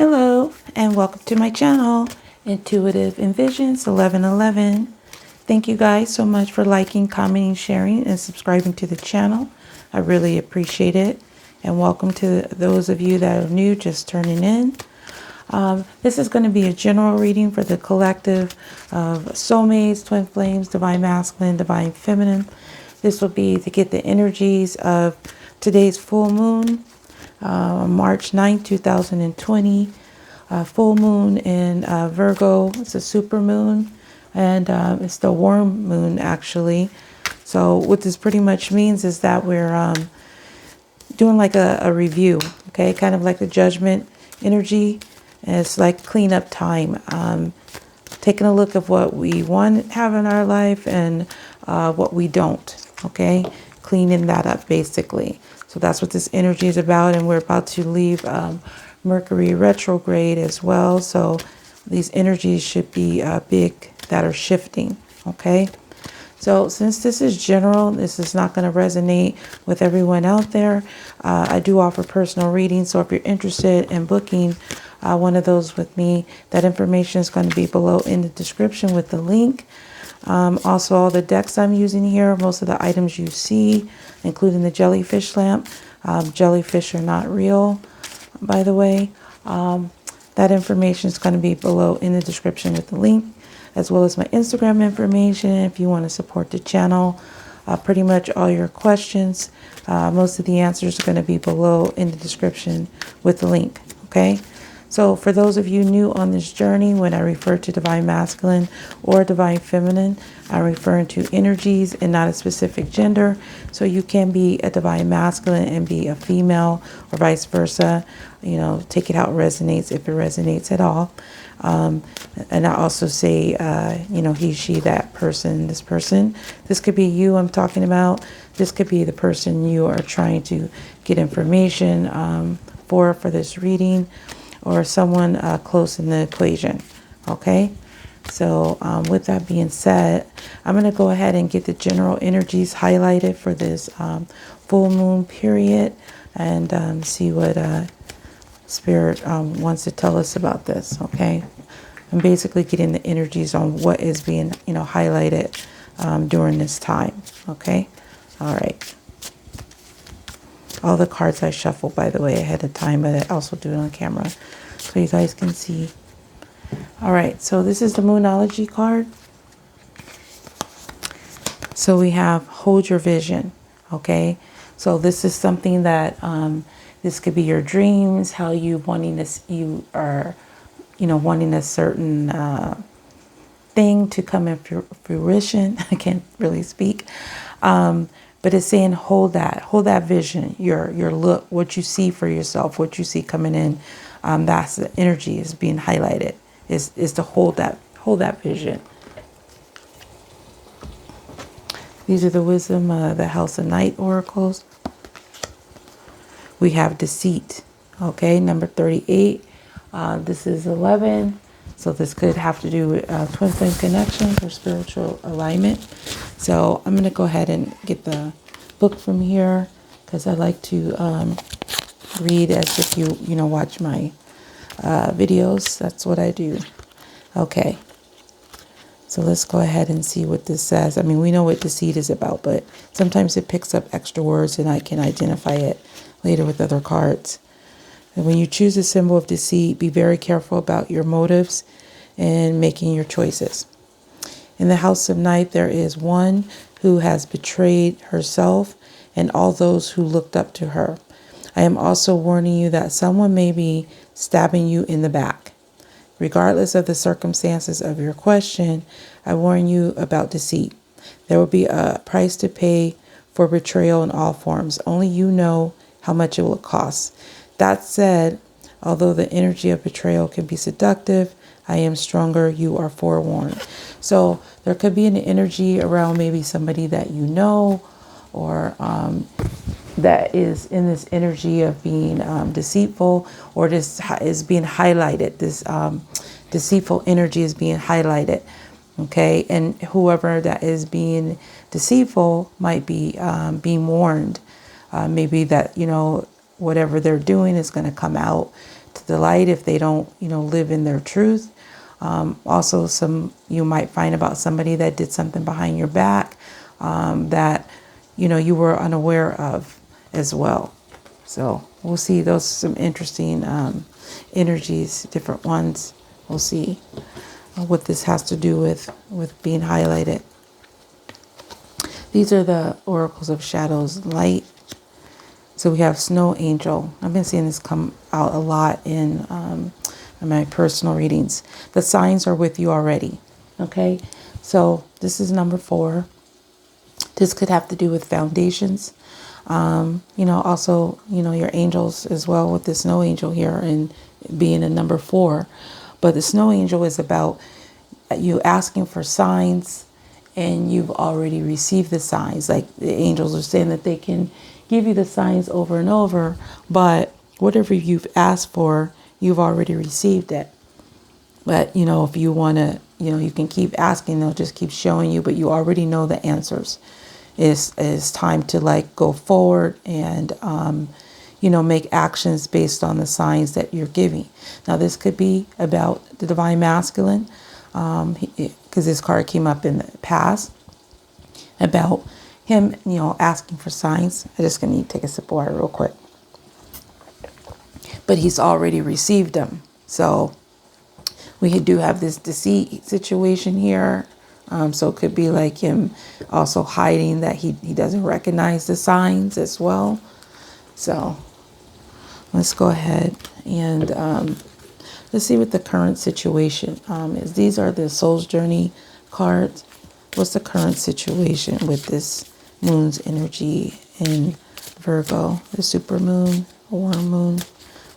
Hello and welcome to my channel, Intuitive Envisions 1111. Thank you guys so much for liking, commenting, sharing, and subscribing to the channel. I really appreciate it. And welcome to those of you that are new, just turning in. This is going to be a general reading for the collective of soulmates, twin flames, divine masculine, divine feminine. This will be to get the energies of today's full moon, March 9th, 2020. Full moon in Virgo. It's a super moon, and it's the warm moon actually. So what this pretty much means is that we're doing like a review, okay, kind of like the judgment energy. And it's like cleanup time, taking a look of what we want to have in our life and what we don't, okay, cleaning that up basically. So that's what this energy is about, and we're about to leave Mercury retrograde as well. So these energies should be big that are shifting, okay? So since this is general, this is not going to resonate with everyone out there. I do offer personal readings, so if you're interested in booking one of those with me, that information is going to be below in the description with the link. Also, all the decks I'm using here, most of the items you see, including the Jellyfish Lamp. Jellyfish are not real, by the way. That information is going to be below in the description with the link, as well as my Instagram information if you want to support the channel. Pretty much all your questions, most of the answers are going to be below in the description with the link, okay? So for those of you new on this journey, when I refer to divine masculine or divine feminine, I'm referring to energies and not a specific gender. So you can be a divine masculine and be a female, or vice versa. You know, take it how it resonates, if it resonates at all. And I also say, you know, he, she, that person, this person. This could be you I'm talking about. This could be the person you are trying to get information for this reading, or someone close in the equation, okay? So with that being said, I'm going to go ahead and get the general energies highlighted for this full moon period, and see what Spirit wants to tell us about this, okay? I'm basically getting the energies on what is being, you know, highlighted during this time, okay? All right. All the cards I shuffle, by the way, ahead of time, but I also do it on camera so you guys can see. All right, so this is the Moonology card. So we have hold your vision, okay? So this is something that, this could be your dreams, how you wanting this, you are, you know, wanting a certain thing to come in fruition. I can't really speak. But it's saying hold that vision, your look, what you see for yourself, what you see coming in. That's the energy is being highlighted, is to hold that vision. These are the wisdom, the House of Night oracles. We have deceit, okay, number 38. This is 11. So this could have to do with twin flame connections or spiritual alignment. So I'm going to go ahead and get the book from here, because I like to read as if you know, watch my videos. That's what I do. Okay. So let's go ahead and see what this says. I mean, we know what deceit is about, but sometimes it picks up extra words and I can identify it later with other cards. And when you choose a symbol of deceit, be very careful about your motives in making your choices. In the House of Night, there is one who has betrayed herself and all those who looked up to her. I am also warning you that someone may be stabbing you in the back. Regardless of the circumstances of your question, I warn you about deceit. There will be a price to pay for betrayal in all forms. Only you know how much it will cost. That said, although the energy of betrayal can be seductive, I am stronger. You are forewarned. So there could be an energy around maybe somebody that you know, or that is in this energy of being deceitful, or this is being highlighted. This deceitful energy is being highlighted. Okay, and whoever that is being deceitful might be being warned. Maybe that, you know, whatever they're doing is going to come out to the light if they don't, live in their truth. Also, you might find about somebody that did something behind your back that, you were unaware of as well. So we'll see those some interesting energies, different ones. We'll see what this has to do with being highlighted. These are the oracles of shadows and light. So we have Snow Angel. I've been seeing this come out a lot in my personal readings. The signs are with you already. Okay, so this is number 4. This could have to do with foundations. Also, your angels as well with the Snow Angel here and being a number 4. But the Snow Angel is about you asking for signs and you've already received the signs. Like the angels are saying that they can give you the signs over and over, but whatever you've asked for, you've already received it. But, if you want to, you can keep asking, they'll just keep showing you, but you already know the answers. It's time to go forward and, make actions based on the signs that you're giving. Now, this could be about the Divine Masculine, because this card came up in the past about him, asking for signs. I'm just going to take a sip of water real quick. But he's already received them. So we do have this deceit situation here. So it could be like him also hiding that he doesn't recognize the signs as well. So let's go ahead and let's see what the current situation is. These are the Soul's Journey cards. What's the current situation with this moon's energy in Virgo, the super moon, warm moon?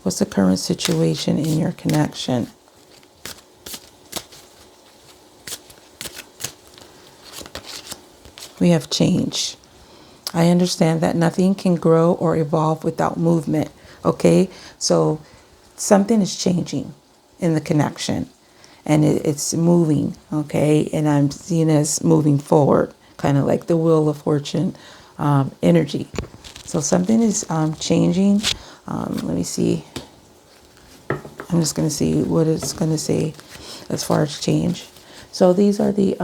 What's the current situation in your connection? We have change. I understand that nothing can grow or evolve without movement. Okay, so something is changing in the connection and it's moving. Okay, and I'm seeing it as moving forward, kind of like the Wheel of Fortune energy. So something is changing. Let me see. I'm just going to see what it's going to say as far as change. So these are the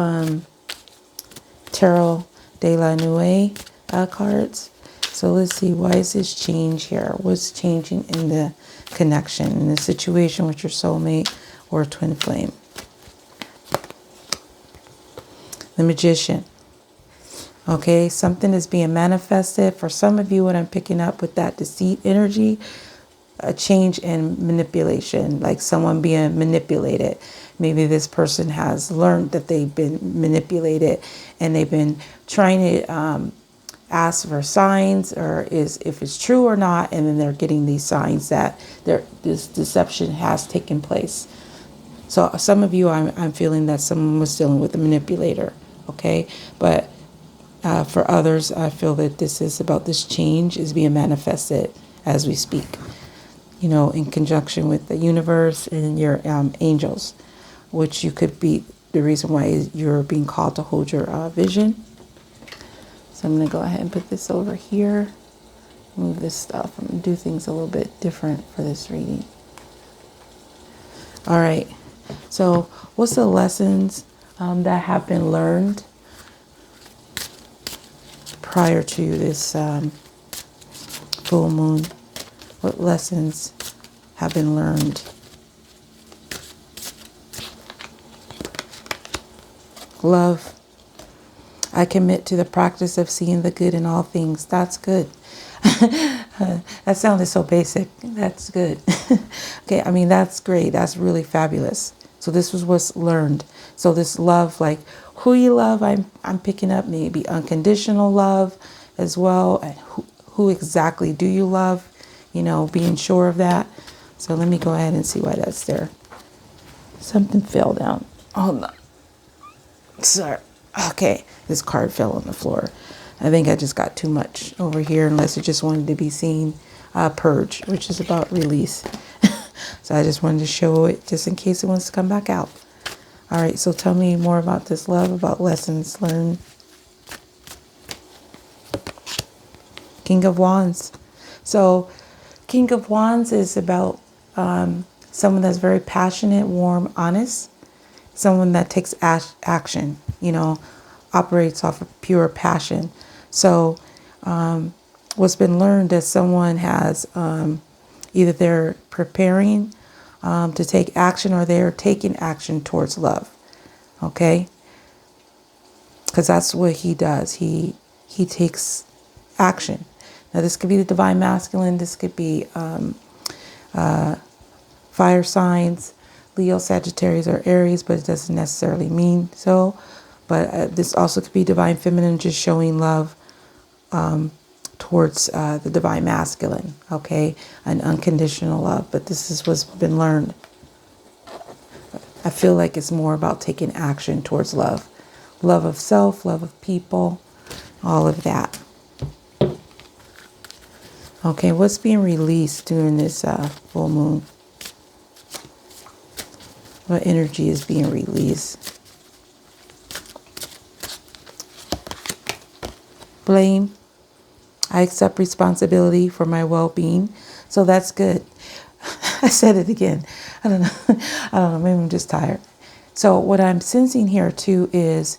Tarot de la Nuit cards. So let's see, why is this change here? What's changing in the connection, in the situation with your soulmate or twin flame? The Magician. Okay, something is being manifested. For some of you, what I'm picking up with that deceit energy, a change in manipulation, like someone being manipulated. Maybe this person has learned that they've been manipulated and they've been trying to ask for signs or if it's true or not, and then they're getting these signs that this deception has taken place. So some of you, I'm feeling that someone was dealing with a manipulator, okay? But for others, I feel that this is about this change is being manifested as we speak, in conjunction with the universe and your angels, which you could be the reason why you're being called to hold your vision. So I'm going to go ahead and put this over here, move this stuff. I'm going to do things a little bit different for this reading. All right. So what's the lessons that have been learned prior to this full moon? What lessons have been learned? Love. I commit to the practice of seeing the good in all things. That's good. That sounded so basic. That's good. Okay, I mean, that's great. That's really fabulous. So this was what's learned. So this love, like who you love, I'm picking up maybe unconditional love as well. And who exactly do you love? Being sure of that. So let me go ahead and see why that's there. Something fell down. Hold on. Sorry. Okay, this card fell on the floor. I think I just got too much over here, unless it just wanted to be seen. Purge, which is about release. So I just wanted to show it just in case it wants to come back out. All right, so tell me more about this love, about lessons learned. King of Wands. So King of Wands is about someone that's very passionate, warm, honest. Someone that takes action, you know, operates off of pure passion. So what's been learned is someone has either they're preparing to take action or they're taking action towards love. Okay? Because that's what he does. He takes action. Now this could be the divine masculine. This could be fire signs, Leo, Sagittarius, or Aries, but it doesn't necessarily mean so. But this also could be divine feminine, just showing love towards the divine masculine, okay? An unconditional love, but this is what's been learned. I feel like it's more about taking action towards love. Love of self, love of people, all of that. Okay, what's being released during this full moon? What energy is being released? Blame. I accept responsibility for my well-being. So that's good. I said it again. I don't know. Maybe I'm just tired. So what I'm sensing here too is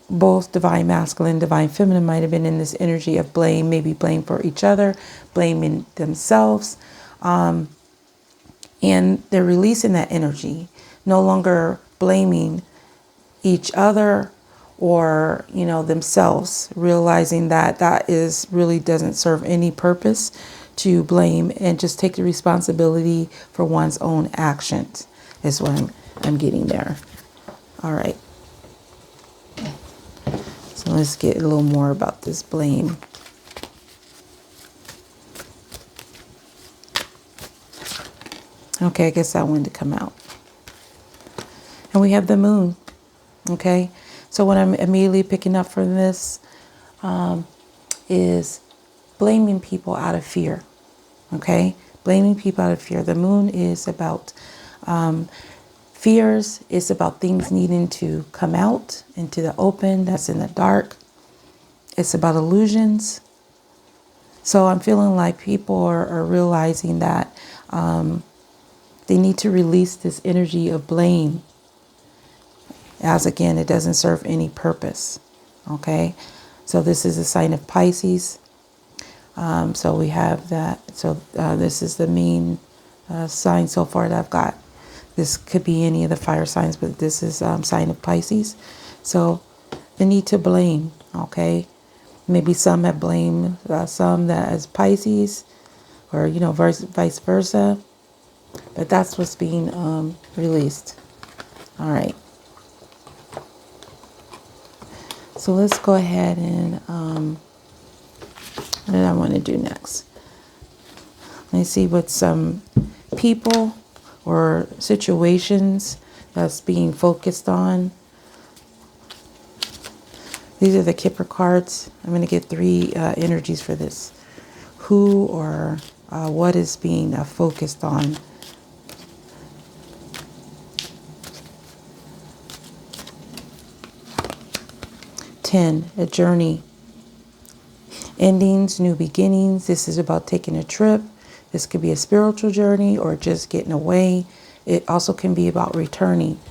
both divine masculine, divine feminine might have been in this energy of blame, maybe blame for each other, blaming themselves. And they're releasing that energy, no longer blaming each other or, you know, themselves, realizing that that is really doesn't serve any purpose to blame, and just take the responsibility for one's own actions is what I'm getting there. All right. So let's get a little more about this blame. Okay, I guess that one to come out. And we have the moon. Okay, so what I'm immediately picking up from this is blaming people out of fear. Okay, blaming people out of fear. The moon is about fears. It's about things needing to come out into the open that's in the dark. It's about illusions. So I'm feeling like people are realizing that they need to release this energy of blame, as again, it doesn't serve any purpose. Okay, so this is a sign of Pisces. So we have that. So this is the main sign so far that I've got. This could be any of the fire signs, but this is sign of Pisces. So the need to blame. Okay, maybe some have blamed some that as Pisces, or you know, vice versa. But that's what's being released. All right. So let's go ahead and what did I want to do next? Let me see what some people or situations that's being focused on. These are the Kipper cards. I'm going to get 3 energies for this. Who or what is being focused on? A journey. Endings, new beginnings. This is about taking a trip. This could be a spiritual journey or just getting away. It also can be about returning.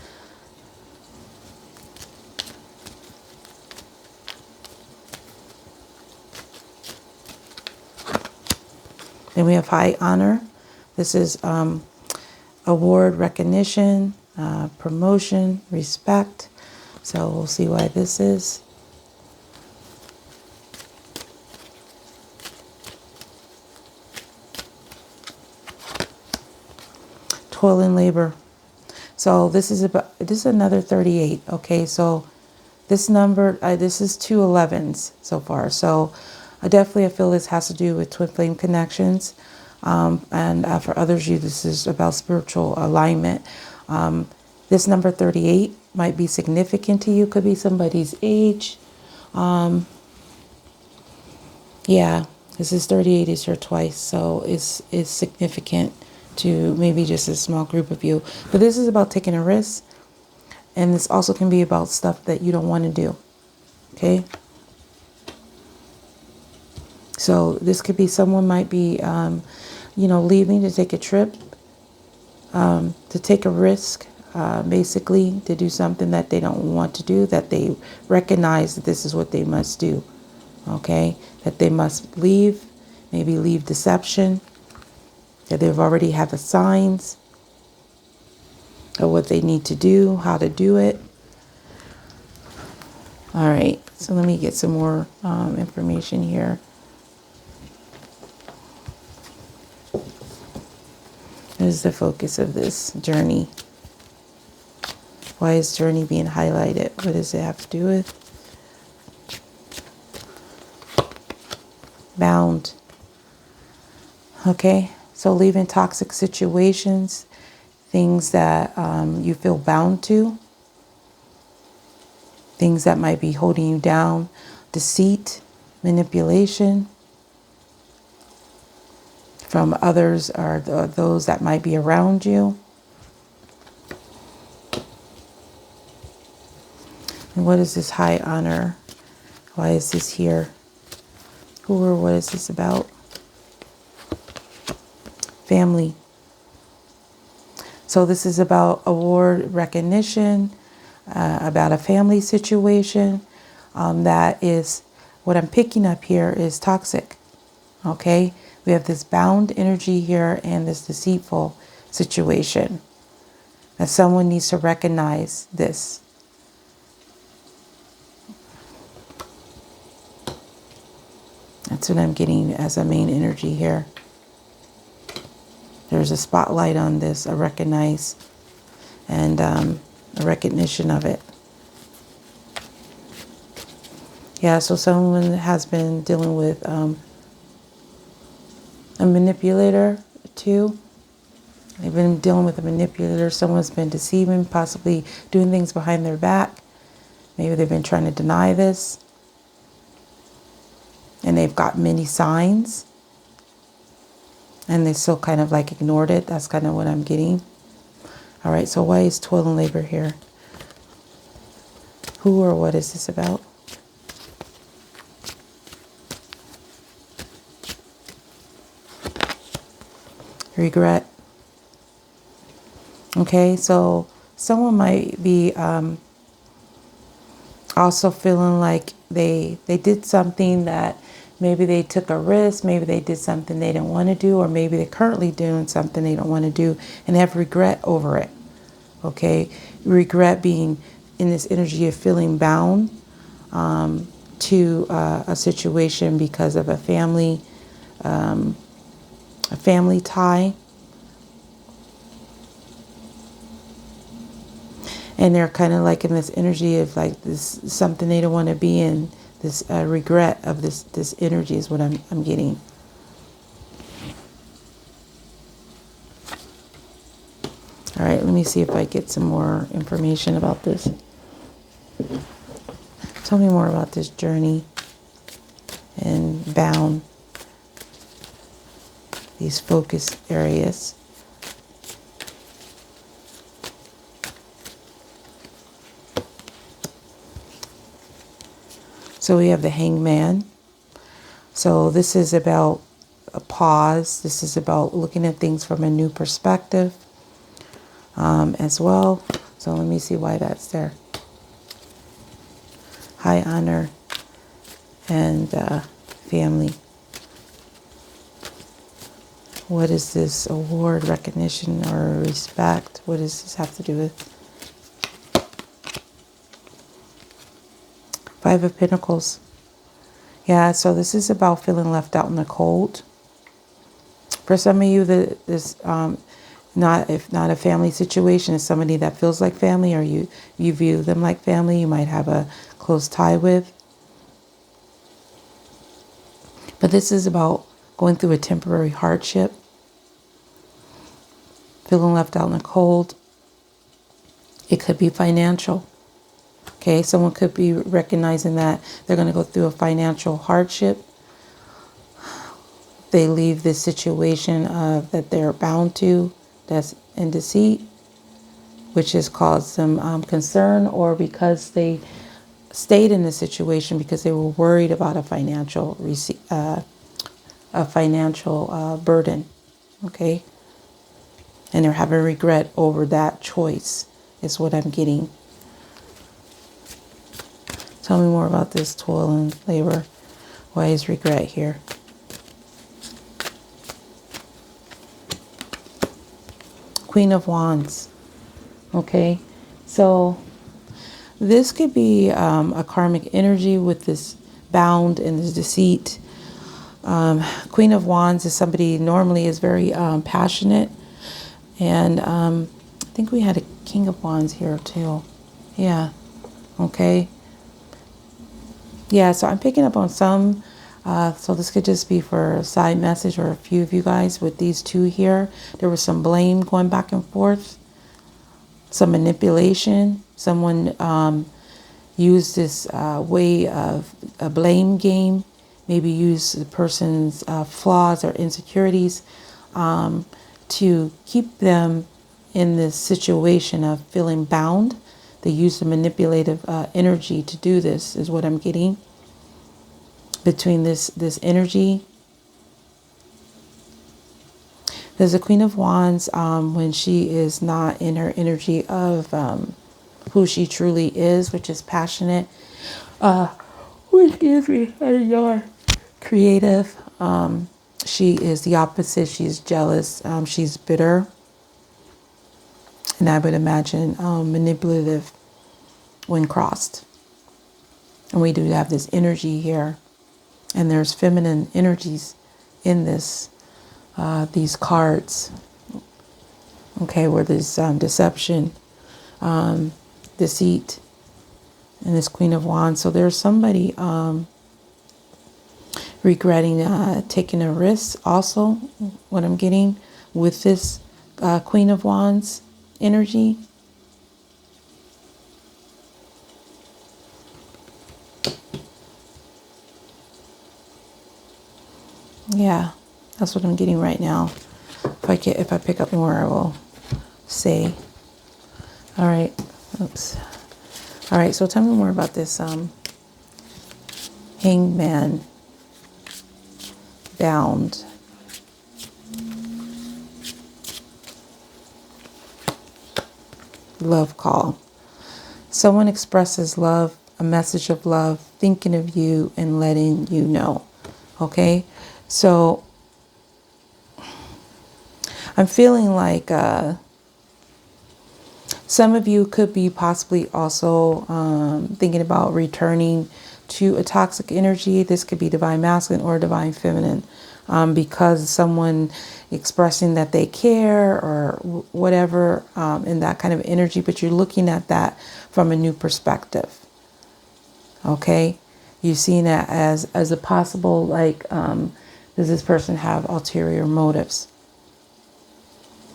Then we have high honor. This is award, recognition, promotion, respect. So we'll see why this is. Toil and labor. So this is another 38. Okay, so this number, this is 2 11s so far. So I feel this has to do with twin flame connections. And for others, this is about spiritual alignment. This number 38 might be significant to you. Could be somebody's age. Yeah, this is 38 is here twice. So it's significant to maybe just a small group of you. But this is about taking a risk. And this also can be about stuff that you don't want to do. Okay? So this could be someone might be leaving to take a trip, to take a risk, basically to do something that they don't want to do, that they recognize that this is what they must do. Okay, that they must leave, maybe leave deception, that they've already have the signs of what they need to do, how to do it. All right, so let me get some more information here. What is the focus of this journey? Why is journey being highlighted? What does it have to do with? Bound. Okay, so leaving toxic situations, things that you feel bound to, things that might be holding you down, deceit, manipulation from others or those that might be around you. And what is this high honor? Why is this here? Who or what is this about? Family. So this is about award recognition, about a family situation. That is, what I'm picking up here is toxic. Okay, we have this bound energy here and this deceitful situation. That someone needs to recognize this. That's what I'm getting as a main energy here. There's a spotlight on this, a recognize, and a recognition of it. Yeah, so someone has been dealing with a manipulator too. They've been dealing with a manipulator. Someone's been deceiving, possibly doing things behind their back. Maybe they've been trying to deny this. And they've got many signs. And they still kind of like ignored it. That's kind of what I'm getting. All right, so why is toil and labor here? Who or what is this about? Regret. Okay, so someone might be also feeling like they did something that maybe they took a risk, maybe they did something they didn't want to do, or maybe they're currently doing something they don't want to do and have regret over it. Okay, regret being in this energy of feeling bound to a situation because of a family tie. And they're kind of like in this energy of like this, something they don't want to be in. This regret of this energy is what I'm getting. All right, let me see if I get some more information about this. Tell me more about this journey and bound, these focus areas. So we have the Hangman. So this is about a pause. This is about looking at things from a new perspective as well. So let me see why that's there. High honor and family. What is this? Award, recognition, or respect? What does this have to do with? Five of Pentacles. Yeah, so this is about feeling left out in the cold. For some of you, this not a family situation, is somebody that feels like family, or you view them like family. You might have a close tie with. But this is about going through a temporary hardship, feeling left out in the cold. It could be financial. Okay, someone could be recognizing that they're going to go through a financial hardship. They leave this situation that they're bound to, that's in deceit, which has caused them concern, or because they stayed in the situation because they were worried about a financial burden. okay? And they're having regret over that choice is what I'm getting. Tell me more about this toil and labor. Why is regret here? Queen of Wands. Okay, so this could be a karmic energy with this bound and this deceit. Queen of Wands is somebody normally is very passionate. And I think we had a King of Wands here too. Yeah, okay. Yeah, so I'm picking up on some. So this could just be for a side message or a few of you guys with these two here. There was some blame going back and forth. Some manipulation. Someone used this way of a blame game. Maybe use the person's flaws or insecurities to keep them in this situation of feeling bound. They use the manipulative energy to do this, is what I'm getting. Between this energy. There's a Queen of Wands when she is not in her energy of who she truly is, which is passionate. Excuse me, creative. She is the opposite. She's jealous. She's bitter. And I would imagine manipulative when crossed. And we do have this energy here. And there's feminine energies in this, these cards. Okay, where there's deception, deceit, and this Queen of Wands. So there's somebody regretting taking a risk also, what I'm getting with this Queen of Wands energy. Yeah, that's what I'm getting right now. If I pick up more, I will say. All right. Oops. All right. So tell me more about this Hangman, bound. Love call. Someone expresses love, a message of love, thinking of you and letting you know. Okay. So I'm feeling like some of you could be possibly also thinking about returning to a toxic energy. This could be divine masculine or divine feminine, because someone expressing that they care or whatever in that kind of energy, but you're looking at that from a new perspective. Okay, you're seeing that as a possible, like, does this person have ulterior motives?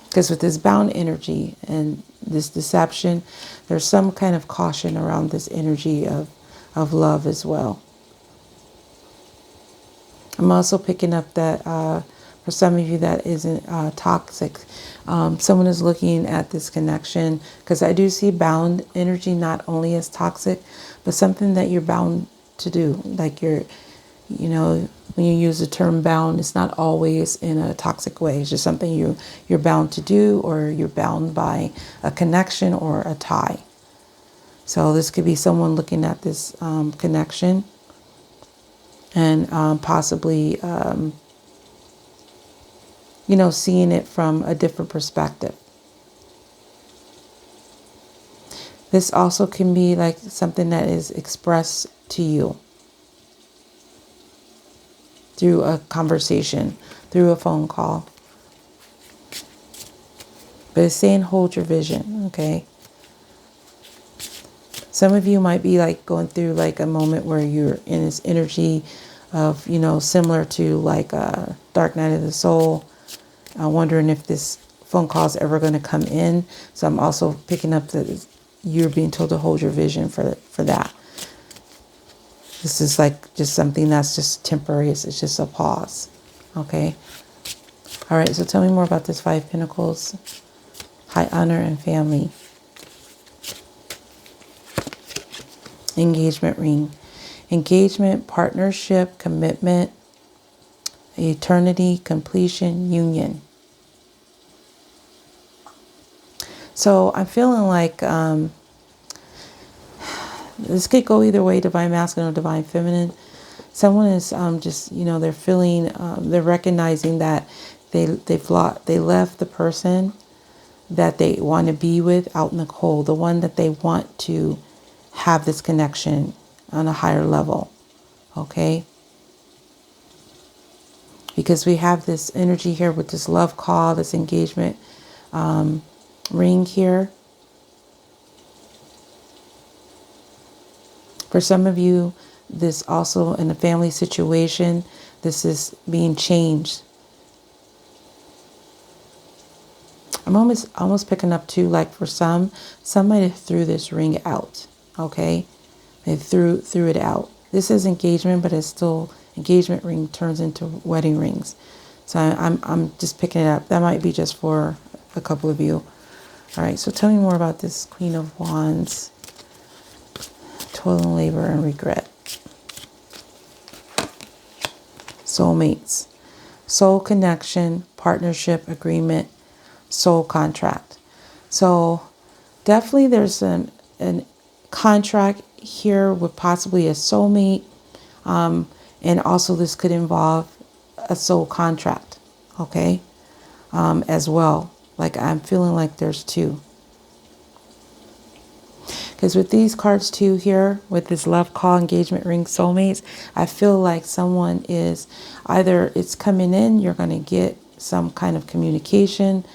Because with this bound energy and this deception, there's some kind of caution around this energy of love as well. I'm also picking up that for some of you that isn't toxic, someone is looking at this connection, because I do see bound energy not only as toxic, but something that you're bound to do. Like when you use the term bound, it's not always in a toxic way. It's just something you're bound to do, or you're bound by a connection or a tie. So this could be someone looking at this connection and possibly, seeing it from a different perspective. This also can be like something that is expressed to you through a conversation, through a phone call. But it's saying hold your vision, okay? Some of you might be like going through like a moment where you're in this energy of, similar to like a dark night of the soul, wondering if this phone call is ever going to come in. So I'm also picking up that you're being told to hold your vision for that. This is like just something that's just temporary. It's just a pause. Okay. All right. So tell me more about this 5 Pentacles, high honor and family. Engagement ring. Engagement, partnership, commitment, eternity, completion, union. So I'm feeling like this could go either way, divine masculine or divine feminine. Someone is just, you know, they're feeling, they're recognizing that they left the person that they want to be with out in the cold, the one that they want to have this connection on a higher level. Okay? Because we have this energy here with this love call, this engagement ring here. For some of you, this also in a family situation, this is being changed. I'm almost picking up too, like for some might have threw this ring out. Okay? They threw it out. This is engagement, but it's still engagement ring turns into wedding rings. So I'm just picking it up. That might be just for a couple of you. All right, so tell me more about this Queen of Wands. Toil and labor and regret. Soulmates. Soul connection, partnership, agreement, soul contract. So definitely there's an contract here with possibly a soulmate. And also this could involve a soul contract. Okay. As well. Like I'm feeling like there's two. Because with these cards too here, with this love call, engagement ring, soulmates, I feel like someone is either it's coming in, you're going to get some kind of communication,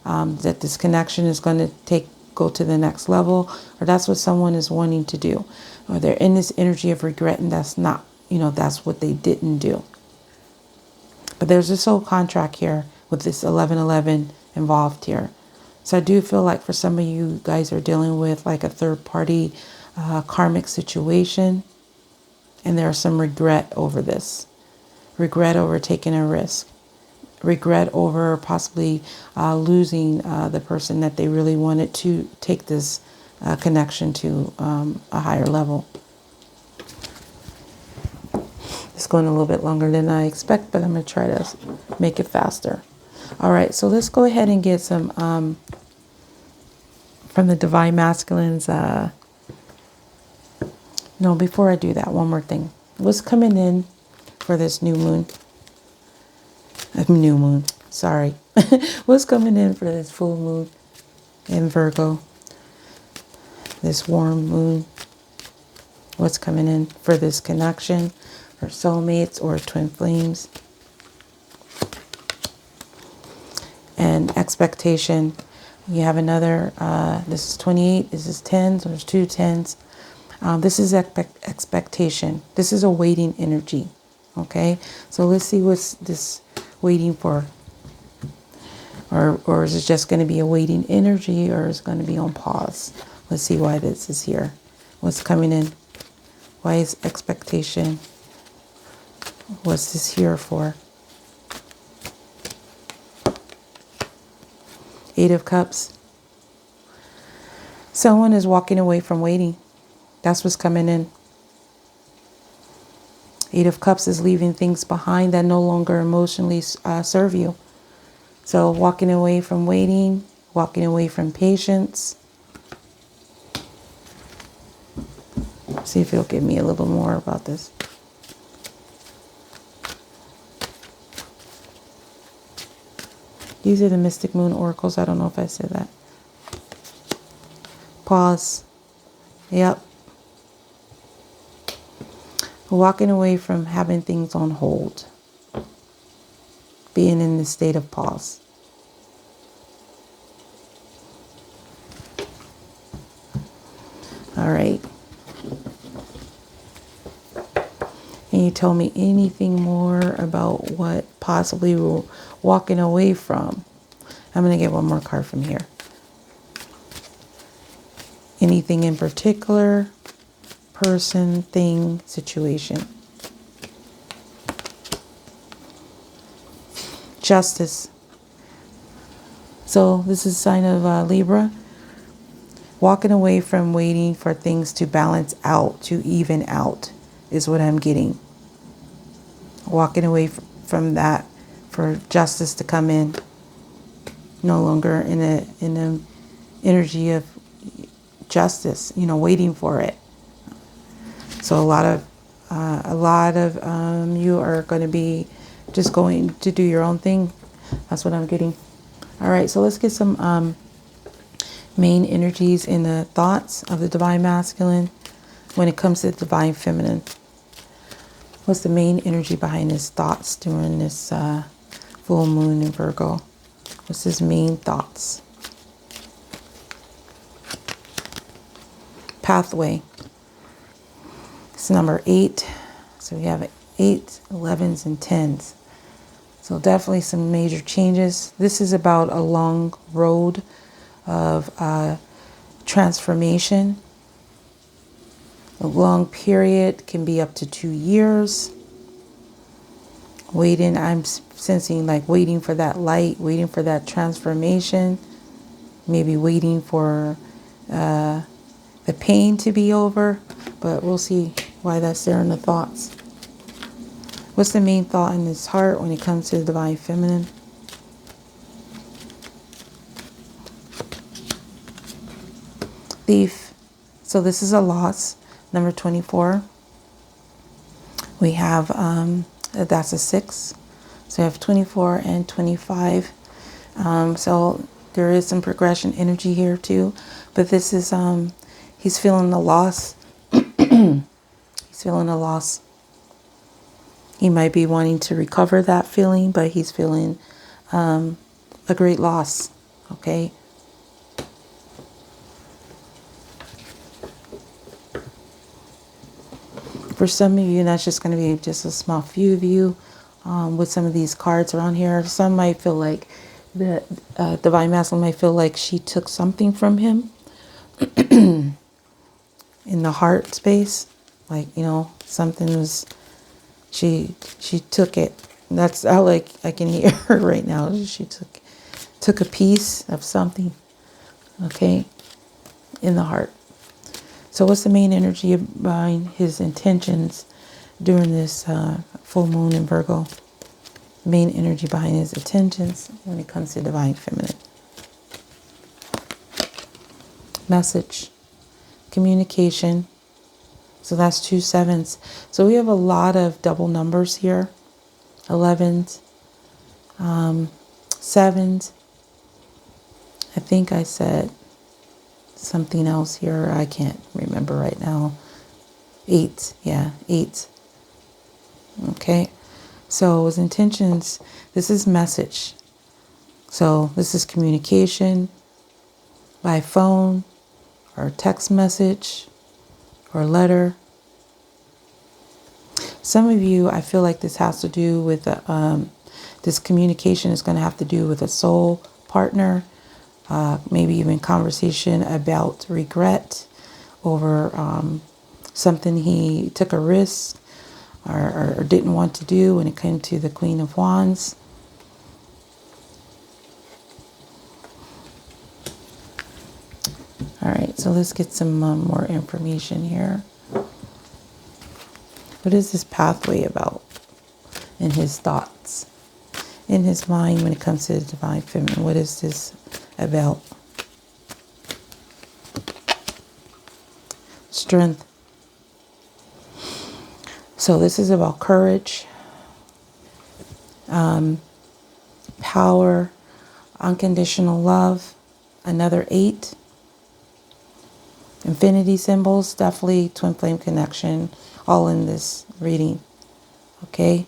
that this connection is going to go to the next level, or that's what someone is wanting to do. Or they're in this energy of regret and that's not, you know, that's what they didn't do. But there's a soul contract here with this 1111 involved here. So I do feel like for some of you guys are dealing with like a third party karmic situation. And there's some regret over this. Regret over taking a risk. Regret over possibly losing the person that they really wanted to take this connection to a higher level. It's going a little bit longer than I expect, but I'm going to try to make it faster. All right, so let's go ahead and get some from the Divine Masculines. No, before I do that, one more thing. What's coming in for this new moon? New moon, sorry. What's coming in for this full moon in Virgo? This warm moon. What's coming in for this connection, for soulmates or twin flames? And expectation. You have another, this is 28, this is 10, so there's two 10s. This is expectation. This is a waiting energy, okay? So let's see what's this waiting for. Or is it just going to be a waiting energy, or is it going to be on pause? Let's see why this is here. What's coming in? Why is expectation? What's this here for? 8 of Cups. Someone is walking away from waiting. That's what's coming in. 8 of Cups is leaving things behind that no longer emotionally serve you. So walking away from waiting, walking away from patience. See if it'll give me a little more about this. These are the Mystic Moon Oracles. I don't know if I said that. Pause. Yep. Walking away from having things on hold. Being in the state of pause. All right. Can you tell me anything more about what possibly we're walking away from? I'm going to get one more card from here. Anything in particular? Person, thing, situation. Justice. So this is a sign of Libra. Walking away from waiting for things to balance out, to even out, is what I'm getting. Walking away from that for justice to come in. No longer in a energy of justice, you know, waiting for it. So a lot of you are going to be just going to do your own thing. That's what I'm getting. All right, so let's get some main energies in the thoughts of the Divine Masculine when it comes to the Divine Feminine. What's the main energy behind his thoughts during this full moon in Virgo? What's his main thoughts? Pathway. It's number 8. So we have 8, 11s, and 10s. So definitely some major changes. This is about a long road of transformation. A long period can be up to 2 years. Waiting, I'm sensing like waiting for that light, waiting for that transformation. Maybe waiting for the pain to be over. But we'll see why that's there in the thoughts. What's the main thought in his heart when it comes to the Divine Feminine? Thief. So this is a loss. Number 24. We have, that's a 6. So we have 24 and 25. So there is some progression energy here too. But this is, he's feeling the loss. He's feeling a loss. He might be wanting to recover that feeling, but he's feeling a great loss. Okay. For some of you, that's just going to be just a small few of you with some of these cards around here. Some might feel like the Divine Masculine might feel like she took something from him in the heart space. Like, you know, something was, she took it. That's how like I can hear her right now. She took a piece of something, okay, in the heart. So what's the main energy behind his intentions during this full moon in Virgo? Main energy behind his intentions when it comes to Divine Feminine. Message. Communication. So that's 2 7s. So we have a lot of double numbers here. 11s. 7s. I think I said something else here. I can't remember right now. 8. Yeah, 8. Okay. So his intentions, this is message. So this is communication by phone or text message or letter. Some of you, I feel like this has to do with, this communication is going to have to do with a soul partner. Maybe even conversation about regret over something he took a risk or didn't want to do when it came to the Queen of Wands. All right, so let's get some more information here. What is this pathway about in his thoughts, in his mind when it comes to the Divine Feminine? What is this about? Strength. So this is about courage, power, unconditional love. Another 8. Infinity symbols, definitely twin flame connection, all in this reading. Okay.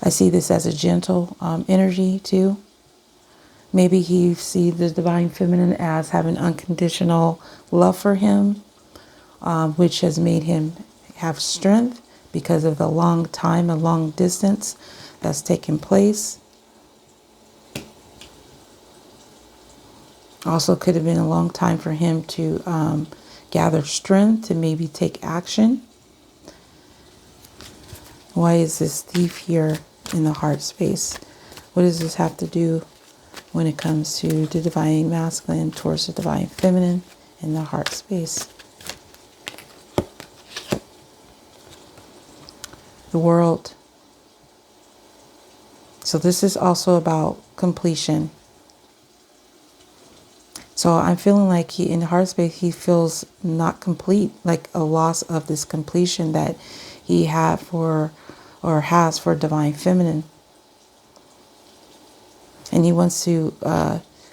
I see this as a gentle energy too. Maybe he sees the Divine Feminine as having unconditional love for him, which has made him have strength because of the long time and long distance that's taken place. Also could have been a long time for him to gather strength to maybe take action. Why is this thief here in the heart space? What does this have to do when it comes to the Divine Masculine towards the Divine Feminine in the heart space? The World. So this is also about completion. So I'm feeling like he, in heart space, he feels not complete, like a loss of this completion that he had for, or has for divine feminine. And he wants to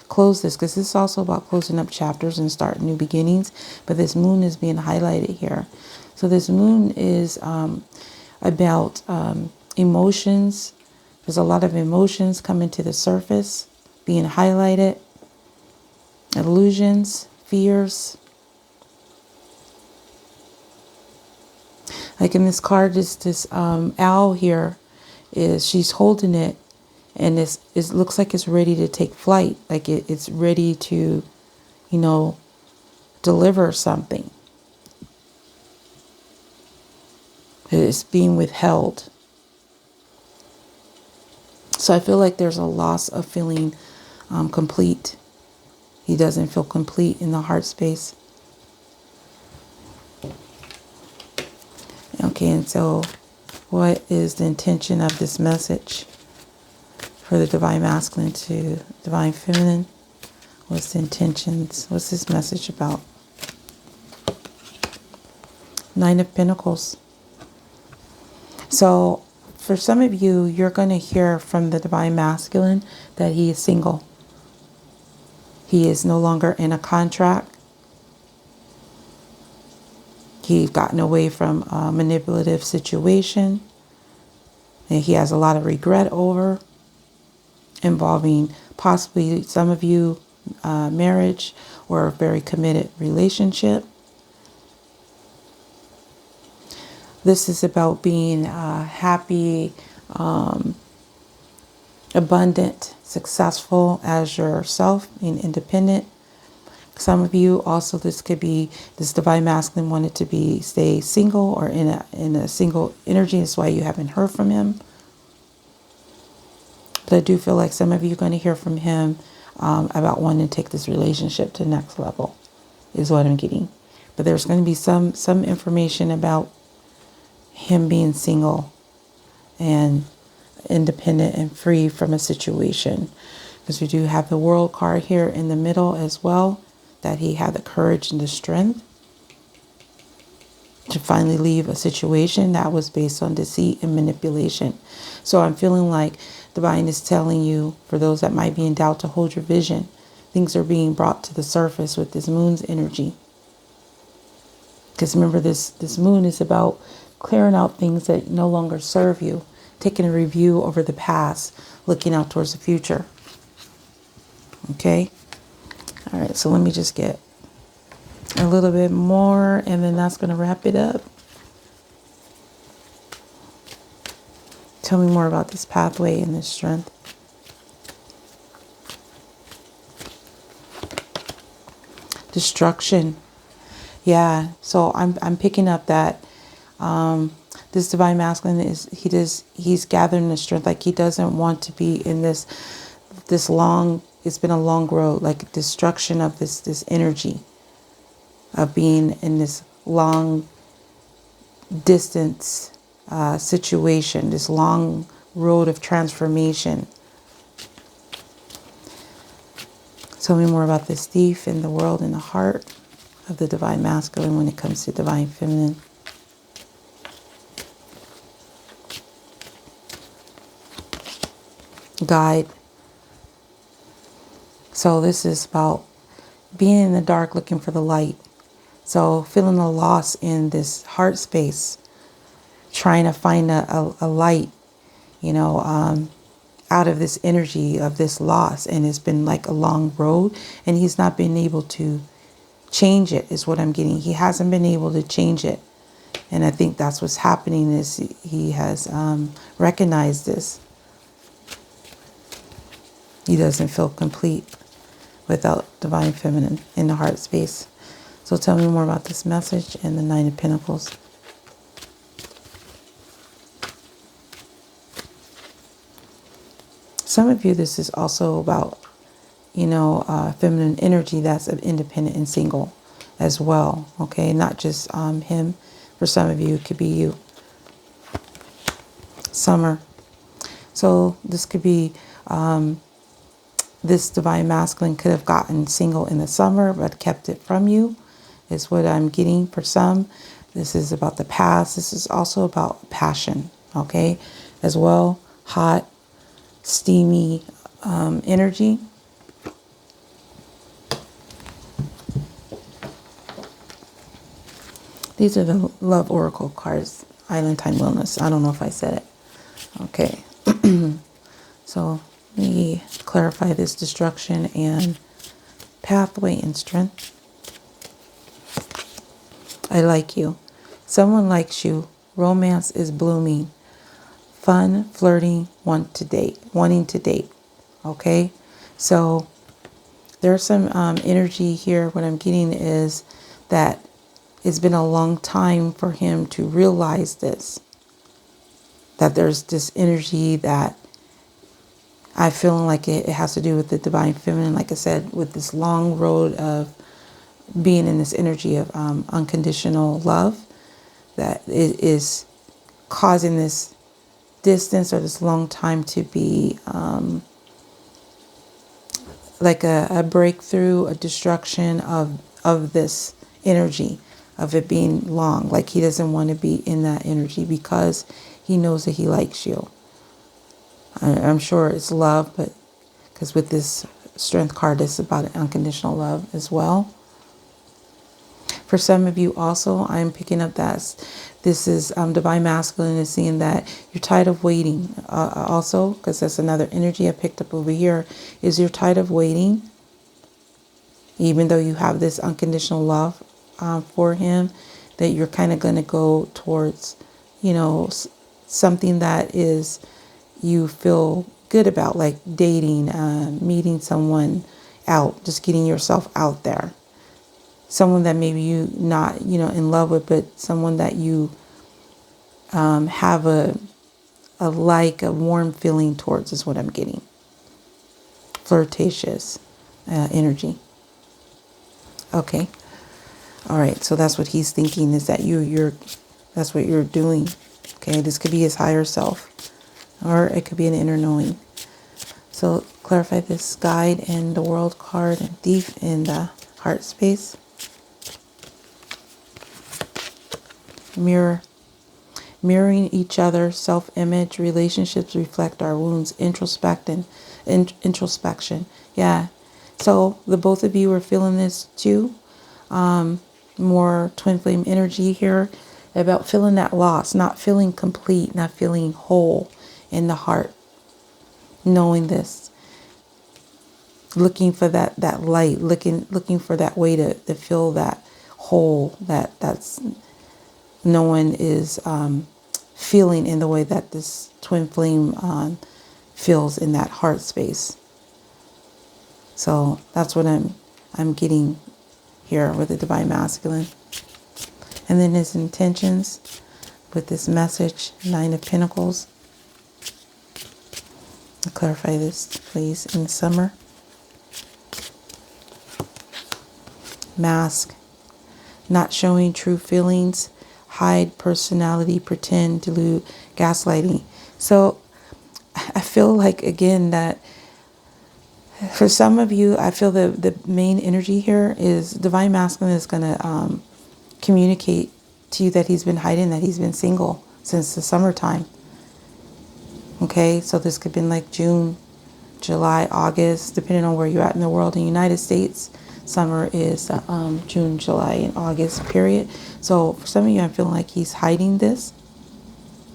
close this, because this is also about closing up chapters and starting new beginnings. But this moon is being highlighted here. So this moon is about emotions. There's a lot of emotions coming to the surface, being highlighted. Illusions, fears. Like in this card, this owl here, she's holding it, and it looks like it's ready to take flight. Like it's ready to, you know, deliver something. It's being withheld. So I feel like there's a loss of feeling complete. He doesn't feel complete in the heart space. Okay, and so what is the intention of this message for the divine masculine to divine feminine? What's the intentions? What's this message about? Nine of Pentacles. So for some of you, you're going to hear from the divine masculine that he is single. He is no longer in a contract. He's gotten away from a manipulative situation that he has a lot of regret over, involving possibly some of you marriage or a very committed relationship. This is about being happy, abundant, successful as yourself, being independent. Some of you also, this could be this divine masculine wanted to stay single or in a single energy. That's why you haven't heard from him. But I do feel like some of you are going to hear from him about wanting to take this relationship to the next level, is what I'm getting. But there's going to be some information about him being single and independent and free from a situation. Because we do have the World card here in the middle as well, that he had the courage and the strength to finally leave a situation that was based on deceit and manipulation. So I'm feeling like divine is telling you, for those that might be in doubt, to hold your vision. Things are being brought to the surface with this moon's energy. Because remember, this moon is about clearing out things that no longer serve you, taking a review over the past, looking out towards the future. Okay? All right, so let me just get a little bit more, and then that's going to wrap it up. Tell me more about this pathway and this strength. Destruction. Yeah, so I'm picking up that this divine masculine he's gathering the strength. Like he doesn't want to be in this long. It's been a long road, like destruction of this energy of being in this long distance situation, this long road of transformation. Tell me more about this thief in the world, in the heart of the divine masculine when it comes to divine feminine. Guide. So this is about being in the dark, looking for the light. So feeling a loss in this heart space, trying to find a light, out of this energy of this loss. And it's been like a long road, and he's not been able to change it, is what I'm getting. He hasn't been able to change it. And I think that's what's happening, is he has recognized this. He doesn't feel complete without divine feminine in the heart space. So tell me more about this message and the Nine of Pentacles. Some of you, this is also about, feminine energy that's independent and single as well. Okay, not just him. For some of you, it could be you. Summer. So this could be this divine masculine could have gotten single in the summer, but kept it from you, is what I'm getting for some. This is about the past. This is also about passion, okay, as well. Hot, steamy energy. These are the love oracle cards. Island time wellness. I don't know if I said it. Okay. So let me clarify this destruction and pathway and strength. I like you. Someone likes you. Romance is blooming. Fun, flirting, wanting to date. Okay. So there's some energy here. What I'm getting is that it's been a long time for him to realize this. That there's this energy that I feel like it has to do with the divine feminine. Like I said, with this long road of being in this energy of unconditional love, that it is causing this distance or this long time to be like a breakthrough, a destruction of this energy, of it being long. Like he doesn't want to be in that energy because he knows that he likes you. I'm sure it's love, but because with this strength card, it's about unconditional love as well. For some of you also, I'm picking up that this is divine masculine is seeing that you're tired of waiting also, because that's another energy I picked up over here, is you're tired of waiting. Even though you have this unconditional love for him, that you're kind of going to go towards, something that is you feel good about, like dating, meeting someone out, just getting yourself out there. Someone that maybe you not, in love with, but someone that you have a warm feeling towards is what I'm getting. Flirtatious energy. Okay. All right. So that's what he's thinking, is that that's what you're doing. Okay. This could be his higher self, or it could be an inner knowing. So clarify this guide and the world card and thief in the heart space. Mirroring each other, self-image, relationships reflect our wounds, introspection. Yeah. So the both of you are feeling this too. More twin flame energy here about feeling that loss, not feeling complete, not feeling whole in the heart. Knowing this, looking for that light, looking for that way to feel that whole, that's no one is feeling in the way that this twin flame feels in that heart space. So that's what I'm getting here with the divine masculine. And then his intentions with this message, 9 of Pentacles. I'll clarify this, please, in the summer. Mask, not showing true feelings, hide personality, pretend, delude, gaslighting. So I feel like, again, that for some of you, I feel the main energy here is divine masculine is going to communicate to you that he's been hiding, that he's been single since the summertime. Okay, so this could have been like June, July, August, depending on where you're at in the world. In the United States, summer is June, July, and August period. So for some of you, I'm feeling like he's hiding this.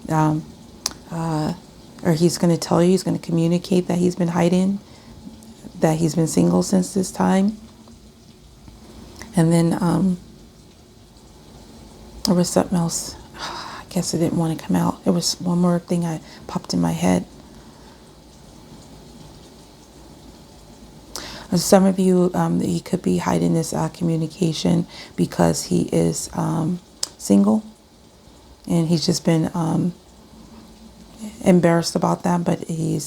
Or he's going to tell you, he's going to communicate that he's been hiding, that he's been single since this time. And then there was something else. I guess it didn't want to come out. There was one more thing I popped in my head. Some of you, he could be hiding this communication because he is single, and he's just been embarrassed about that. But he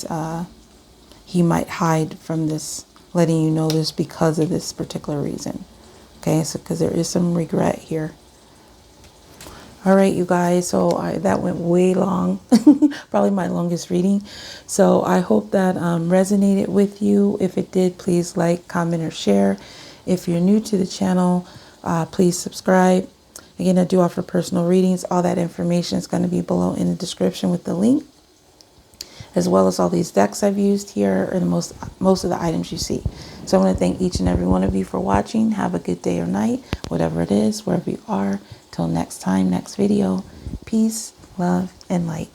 might hide from this, letting you know this because of this particular reason. Okay, so because there is some regret here. All right, you guys. So that went way long, probably my longest reading. So I hope that resonated with you. If it did, please like, comment, or share. If you're new to the channel, please subscribe. Again, I do offer personal readings. All that information is going to be below in the description with the link, as well as all these decks I've used here and most of the items you see. So I want to thank each and every one of you for watching. Have a good day or night, whatever it is, wherever you are. Till next time, next video. Peace, love, and light.